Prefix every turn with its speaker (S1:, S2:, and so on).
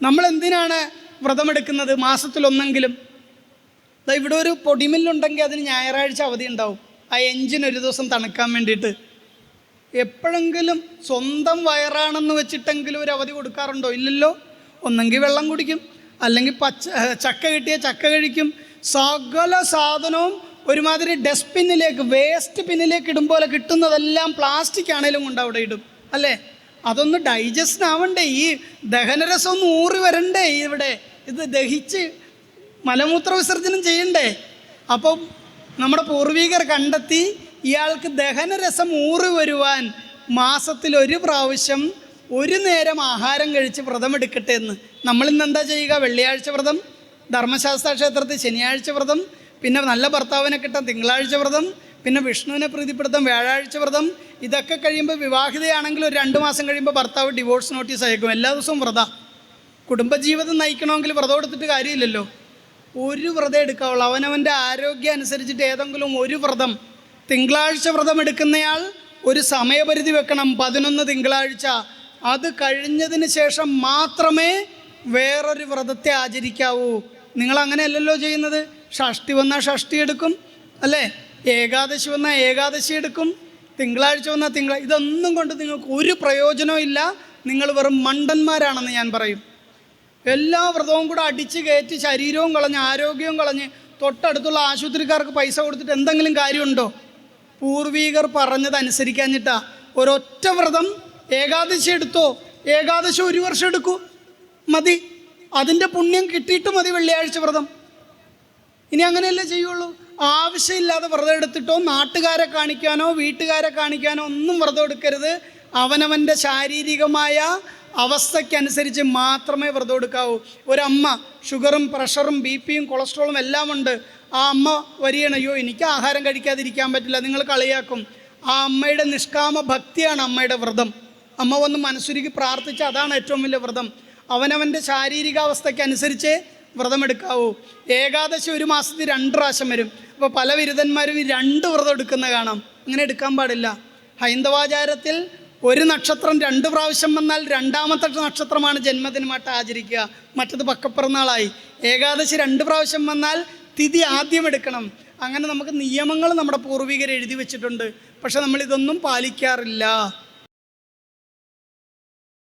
S1: നമ്മൾ എന്തിനാണ് വ്രതമെടുക്കുന്നത്? മാസത്തിലൊന്നെങ്കിലും. ഇവിടെ ഒരു പൊടിമില്ലുണ്ടെങ്കിൽ അതിന് ഞായറാഴ്ച അവധി ഉണ്ടാവും, ആ എഞ്ചിൻ ഒരു ദിവസം തണുക്കാൻ വേണ്ടിയിട്ട്. എപ്പോഴെങ്കിലും സ്വന്തം വയറാണെന്ന് വെച്ചിട്ടെങ്കിലും ഒരു അവധി കൊടുക്കാറുണ്ടോ? ഇല്ലല്ലോ. ഒന്നെങ്കിൽ വെള്ളം കുടിക്കും, അല്ലെങ്കിൽ ചക്ക കിട്ടിയ ചക്ക കഴിക്കും. സകല സാധനവും ഒരുമാതിരി ഡസ്റ്റ്ബിന്നിലേക്ക്, വേസ്റ്റ് പിന്നിലേക്ക് ഇടും പോലെ കിട്ടുന്നതെല്ലാം പ്ലാസ്റ്റിക് ആണേലും കൊണ്ട് അവിടെ ഇടും, അല്ലേ? അതൊന്ന് ഡൈജസ്റ്റ് ആവണ്ടേ? ഈ ദഹനരസം ഒന്ന് ഊറി വരണ്ടേ? ഇവിടെ ഇത് ദഹിച്ച് മലമൂത്ര വിസർജനം ചെയ്യണ്ടേ? അപ്പം നമ്മുടെ പൂർവികർ കണ്ടെത്തി ഇയാൾക്ക് ദഹനരസം ഊറി വരുവാൻ മാസത്തിലൊരു പ്രാവശ്യം ഒരു നേരം ആഹാരം കഴിച്ച് വ്രതമെടുക്കട്ടെ എന്ന്. നമ്മളിന്ന് എന്താ ചെയ്യുക? വെള്ളിയാഴ്ച വ്രതം, ധർമ്മശാസ്ത്ര ക്ഷേത്രത്തിൽ ശനിയാഴ്ച വ്രതം, പിന്നെ നല്ല ഭർത്താവിനെ കിട്ടാൻ തിങ്കളാഴ്ച വ്രതം, പിന്നെ വിഷ്ണുവിനെ പ്രീതിപ്പെടുത്താൻ വ്യാഴാഴ്ച വ്രതം. ഇതൊക്കെ കഴിയുമ്പോൾ വിവാഹിതയാണെങ്കിൽ ഒരു 2 മാസം കഴിയുമ്പോൾ ഭർത്താവ് ഡിവോഴ്സ് നോട്ടീസ് അയക്കും. എല്ലാ ദിവസവും വ്രതം. കുടുംബജീവിതം നയിക്കണമെങ്കിൽ വ്രതം എടുത്തിട്ട് കാര്യമില്ലല്ലോ. ഒരു വ്രതം എടുക്കാവുള്ളൂ. അവനവൻ്റെ ആരോഗ്യം അനുസരിച്ചിട്ട് ഏതെങ്കിലും ഒരു വ്രതം. തിങ്കളാഴ്ച വ്രതം എടുക്കുന്നയാൾ ഒരു സമയപരിധി വെക്കണം, 11 തിങ്കളാഴ്ച. അത് കഴിഞ്ഞതിന് ശേഷം മാത്രമേ വേറൊരു വ്രതത്തെ ആചരിക്കാവൂ. നിങ്ങളങ്ങനെയല്ലല്ലോ ചെയ്യുന്നത്. ഷഷ്ടി വന്നാൽ ഷഷ്ടി എടുക്കും, അല്ലേ? ഏകാദശി വന്നാൽ ഏകാദശി എടുക്കും, തിങ്കളാഴ്ച വന്നാൽ ഇതൊന്നും കൊണ്ട് നിങ്ങൾക്ക് ഒരു പ്രയോജനവും ഇല്ല. നിങ്ങൾ വെറും മണ്ടന്മാരാണെന്ന് ഞാൻ പറയും. എല്ലാ വ്രതവും കൂടെ അടിച്ച് കയറ്റി ശരീരവും കളഞ്ഞ് ആരോഗ്യവും കളഞ്ഞ് തൊട്ടടുത്തുള്ള ആശുപത്രിക്കാർക്ക് പൈസ കൊടുത്തിട്ട് എന്തെങ്കിലും കാര്യമുണ്ടോ? പൂർവികർ പറഞ്ഞതനുസരിക്കാഞ്ഞിട്ടാ. ഒരൊറ്റ വ്രതം ഏകാദശി എടുത്തോ, ഏകാദശി 1 വർഷം എടുക്കൂ, മതി. അതിൻ്റെ പുണ്യം കിട്ടിയിട്ട് മതി വെള്ളിയാഴ്ച വ്രതം. ഇനി അങ്ങനെയല്ലേ ചെയ്യുള്ളൂ. ആവശ്യമില്ലാതെ വ്രതം എടുത്തിട്ടോ നാട്ടുകാരെ കാണിക്കാനോ വീട്ടുകാരെ കാണിക്കാനോ ഒന്നും വ്രതം എടുക്കരുത്. അവനവൻ്റെ ശാരീരികമായ അവസ്ഥയ്ക്കനുസരിച്ച് മാത്രമേ വ്രതം എടുക്കാവൂ. ഒരമ്മ ഷുഗറും പ്രഷറും BP യും കൊളസ്ട്രോളും എല്ലാം ഉണ്ട്. ആ അമ്മ വരികയാണ്, അയ്യോ എനിക്ക് ആഹാരം കഴിക്കാതിരിക്കാൻ പറ്റില്ല, നിങ്ങൾ കളിയാക്കും. ആ അമ്മയുടെ നിഷ്കാമ ഭക്തിയാണ് അമ്മയുടെ വ്രതം. അമ്മ വന്ന് മനസ്സുരുക്കി പ്രാർത്ഥിച്ച അതാണ് ഏറ്റവും വലിയ വ്രതം. അവനവൻ്റെ ശാരീരികാവസ്ഥയ്ക്കനുസരിച്ച് വ്രതമെടുക്കാവൂ. ഏകാദശി 1 മാസത്തിൽ 2 പ്രാവശ്യം വരും. അപ്പോൾ പല ബിരുദന്മാരും ഈ 2 വ്രതം എടുക്കുന്ന കാണാം. അങ്ങനെ എടുക്കാൻ പാടില്ല. ഹൈന്ദവാചാരത്തിൽ ഒരു നക്ഷത്രം 2 പ്രാവശ്യം വന്നാൽ 2ാമത്തെ നക്ഷത്രമാണ് ജന്മദിനമായിട്ട് ആചരിക്കുക, മറ്റത് പക്കപ്പിറന്നാളായി. ഏകാദശി 2 പ്രാവശ്യം വന്നാൽ തിഥി ആദ്യം എടുക്കണം. അങ്ങനെ നമുക്ക് നിയമങ്ങൾ നമ്മുടെ പൂർവികർ എഴുതി വെച്ചിട്ടുണ്ട്. പക്ഷെ നമ്മളിതൊന്നും പാലിക്കാറില്ല.